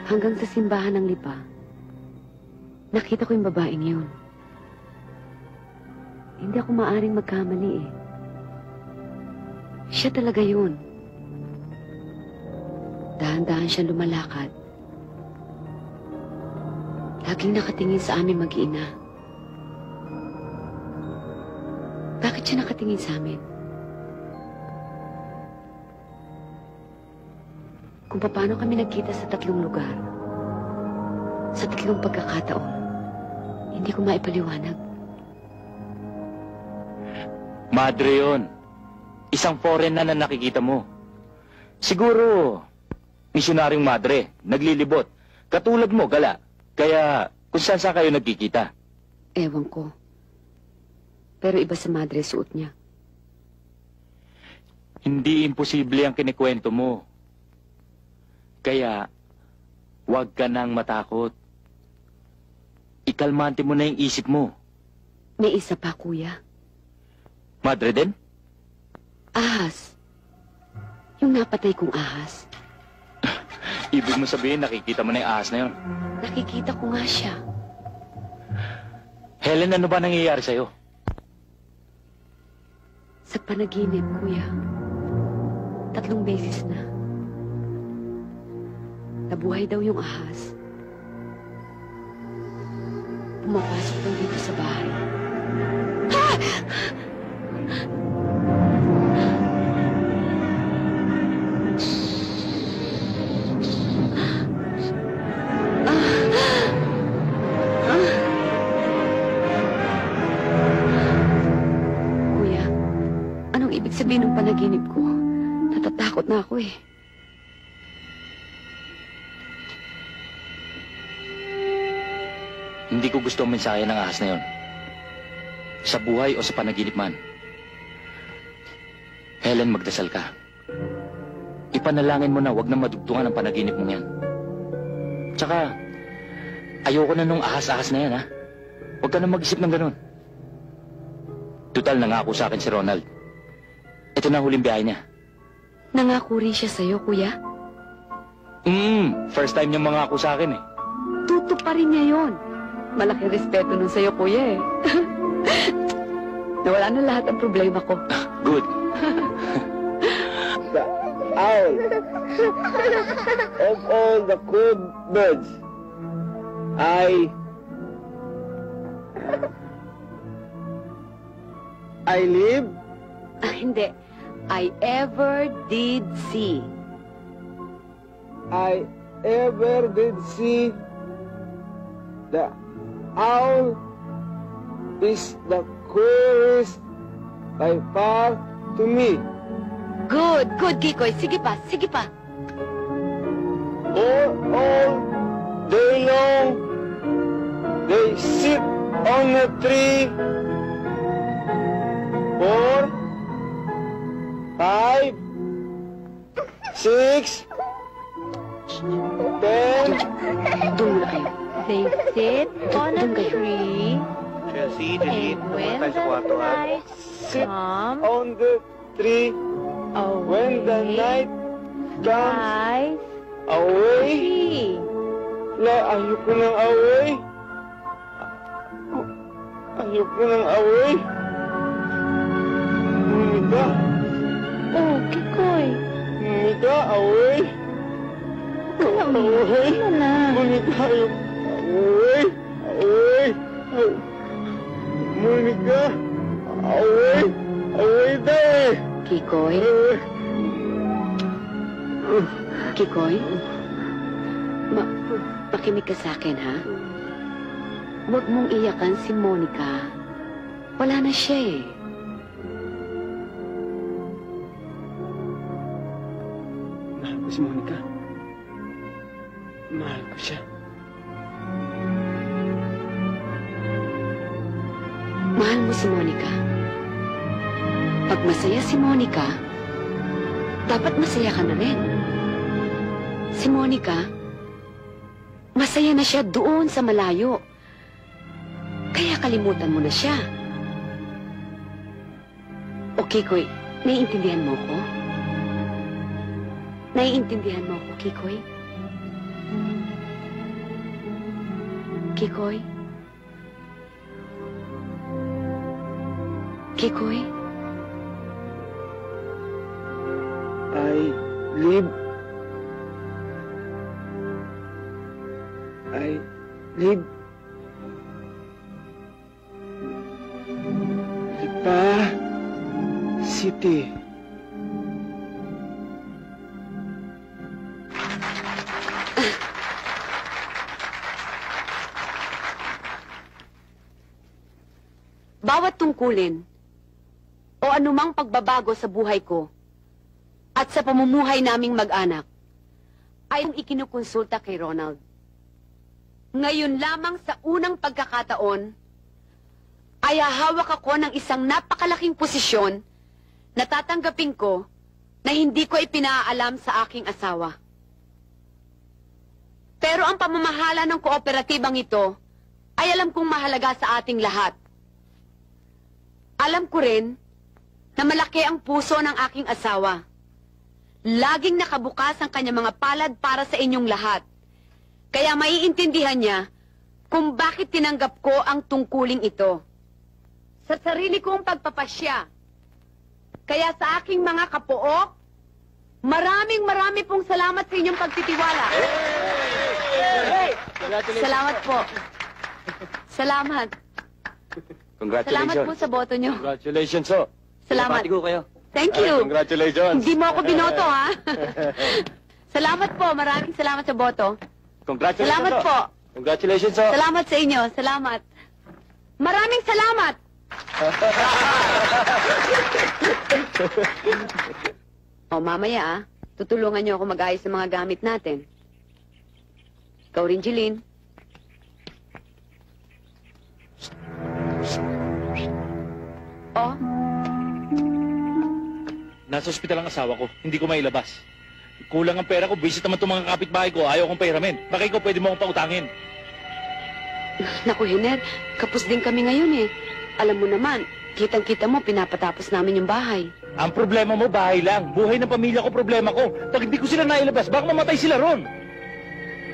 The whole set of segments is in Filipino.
Hanggang sa simbahan ng Lipa, nakita ko yung babaeng yun. Hindi ako maaring magkamali eh. Siya talaga yun. Dahan-dahan siya lumalakad. Laging nakatingin sa aming mag-iina. Bakit siya nakatingin sa amin? Kung paano kami nagkita sa 3 lugar, sa 3 pagkakataon, hindi ko maipaliwanag. Madre yun. Isang foreigner na nakikita mo. Siguro, misyonaryong madre, naglilibot. Katulad mo, gala. Kaya, kung saan kayo nagkikita? Ewan ko. Pero iba sa madre suot niya. Hindi imposible ang kinikwento mo. Kaya, huwag ka nang matakot. Ikalmante mo na yung isip mo. May isa pa, kuya. Madre din? Ahas. Yung napatay kong ahas. Ibig mo sabihin, nakikita mo na yung ahas na yun? Nakikita ko nga siya. Helen, ano ba nangyayari sa'yo? Sa panaginip, kuya. 3 beses na. Nabuhay daw yung ahas. Pumapasok daw dito sa bahay. Ah! Kuya, anong ibig sabihin ng panaginip ko? Natatakot na ako eh. Hindi ko gusto ang mensahe ng ahas na yon. Sa buhay o sa panaginip man. Helen, magdasal ka. Ipanalangin mo na wag na madugtungan ang panaginip mong yan. Tsaka, ayoko na nung ahas-ahas na yan, ha? Huwag ka na mag-isip ng ganun. Tutal, nangako sa akin si Ronald. Ito na huling biyahe niya. Nangako rin siya sa'yo, kuya? First time niya mangako sa akin, eh. Tutuparin niya yon. Malaking respeto nun sa'yo, kuya, eh. Nawala na lahat ang problema ko. Good. The owl of all the good birds, I live. Hindi. I ever did see. I ever did see. The owl is the closest by far to me. Good, good, Kikoy. Sige pa, sige pa. All day long, they sit on a tree. 4, 5, 6, 10. Doon muna kayo. They sit on a Doon kayo. tree, Chelsea, and when the night Sit comes on the tree. When the night comes lies away. tree. Ayoko nang away. Ayoko nang away. Monica. Oh, Kikoy. Monica, away. Away. Ano na? Monica, away. Away. Monica, away. Away daw eh. Kikoy? Kikoy? Makinig ka sa akin, ha? Huwag mong iyakan si Monica. Wala na siya eh. Mahal ko si Monica. Mahal ko siya. Mahal mo si Monica. Pag masaya si Monica, dapat masaya ka na rin. Si Monica, masaya na siya doon sa malayo. Kaya kalimutan mo na siya. Okay, Koy, naiintindihan mo ko? Naiintindihan mo ko, Kikoy? Kikoy? Kikoy? I live. I live. Lipa City. Bawat tungkulin o anumang pagbabago sa buhay ko at sa pamumuhay naming mag-anak ay ikinukonsulta kay Ronald. Ngayon lamang sa unang pagkakataon ay hahawak ako ng isang napakalaking posisyon na tatanggapin ko na hindi ko ipinaalam sa aking asawa. Pero ang pamamahala ng kooperatibang ito ay alam kong mahalaga sa ating lahat. Alam ko rin na malaki ang puso ng aking asawa. Laging nakabukas ang kanyang mga palad para sa inyong lahat. Kaya maiintindihan niya kung bakit tinanggap ko ang tungkuling ito. Sa sarili kong pagpapasya. Kaya sa aking mga kapook, marami pong salamat sa inyong pagtitiwala. Salamat po. Salamat. Salamat Congratulations. po sa boto nyo. Congratulations, ho. Salamat. Pati ko kayo. Thank you. Congratulations. Hindi mo ako binoto, ha? Salamat po. Maraming salamat sa boto. Congratulations, Salamat ho. po. Congratulations, ho. Salamat sa inyo. Salamat. Maraming salamat. O, mamaya, tutulungan niyo ako mag-ayos ng mga gamit natin. Ikaw rin, Jeline. Oh, Nasa ospital ang asawa ko. Hindi ko mailabas. Kulang ang pera ko. Visit naman itong mga kapitbahay ko. Ayaw kong pahiramin. Baka ikaw pwede mo akong pautangin. naku, Hiner, kapos din kami ngayon eh. Alam mo naman, kitang-kita mo, pinapatapos namin yung bahay. Ang problema mo, bahay lang. Buhay ng pamilya ko, problema ko. Pag hindi ko sila nailabas, baka mamatay sila ron.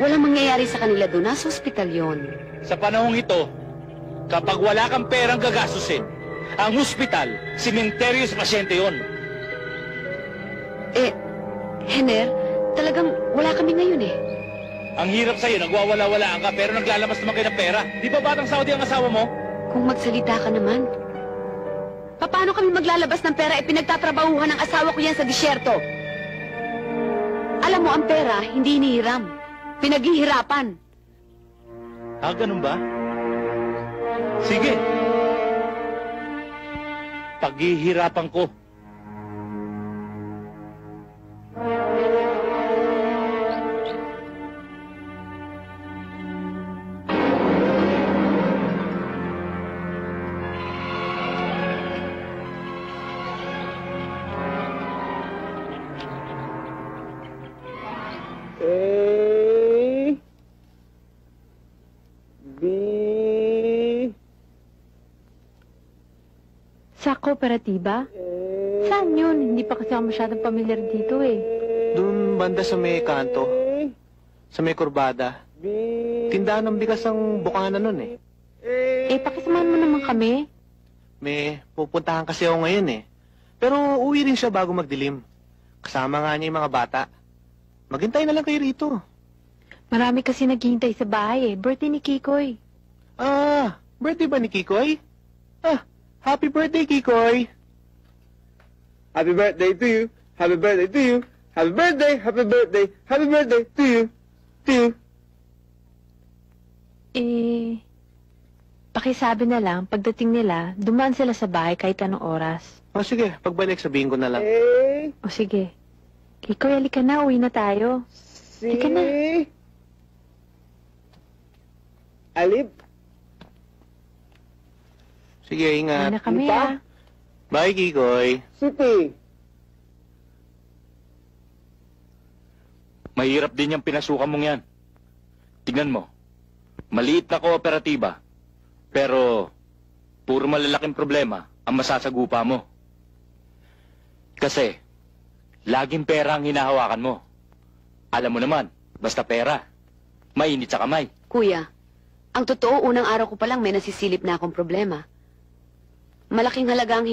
Walang mangyayari sa kanila doon. Nasa ospital yon. Sa panahong ito, kapag wala kang perang gagastusin, ang hospital, simenteryo sa pasyente yon. Eh, Hiner, talagang wala kami ngayon eh. Ang hirap sa'yo, nagwawala-walaan ka, pero naglalamas naman kayo ng pera. Di ba batang Saudi ang asawa mo? Kung magsalita ka naman. Paano kami maglalabas ng pera e pinagtatrabahuhan ng asawa ko yan sa disyerto? Alam mo, ang pera, hindi hinihiram. Pinaghihirapan. Ah, ganun ba? Sige. Paghihirapan ko. A B Sa kooperatiba? Saan yun? Hindi pa kasi ako masyadong pamilyar dito eh. Doon banda sa may kanto, sa may kurbada. B Tindahan ng bigas ang bukana nun eh. Eh, pakisamahan mo naman kami. May pupuntahan kasi ako ngayon eh. Pero uwi rin siya bago magdilim. Kasama nga niya yung mga bata. Maghintay na lang kayo rito. Marami kasi naghihintay sa bahay eh. Birthday ni Kikoy. Ah, birthday ba ni Kikoy? Ah, happy birthday, Kikoy! Happy birthday to you. Happy birthday to you. Happy birthday, happy birthday, happy birthday to you. To you. Eh, pakisabi na lang, pagdating nila, dumaan sila sa bahay kahit anong oras. O sige, pagbalik sabihin ko na lang. A O sige. Kikoy, halika na. Uwi na tayo. C Halika na. Alip. Sige, Uwi ingat. na kami Lipa? ah. Bye, Kikoy. City. Mahirap din yung pinasukan mong yan. Tingnan mo, maliit na kooperatiba, pero puro malalaking problema ang masasagupa mo. Kasi, laging pera ang hinahawakan mo. Alam mo naman, basta pera, mainit sa kamay. Kuya, Ang totoo, unang araw ko pa lang may nasisilip na akong problema. Malaking halaga ang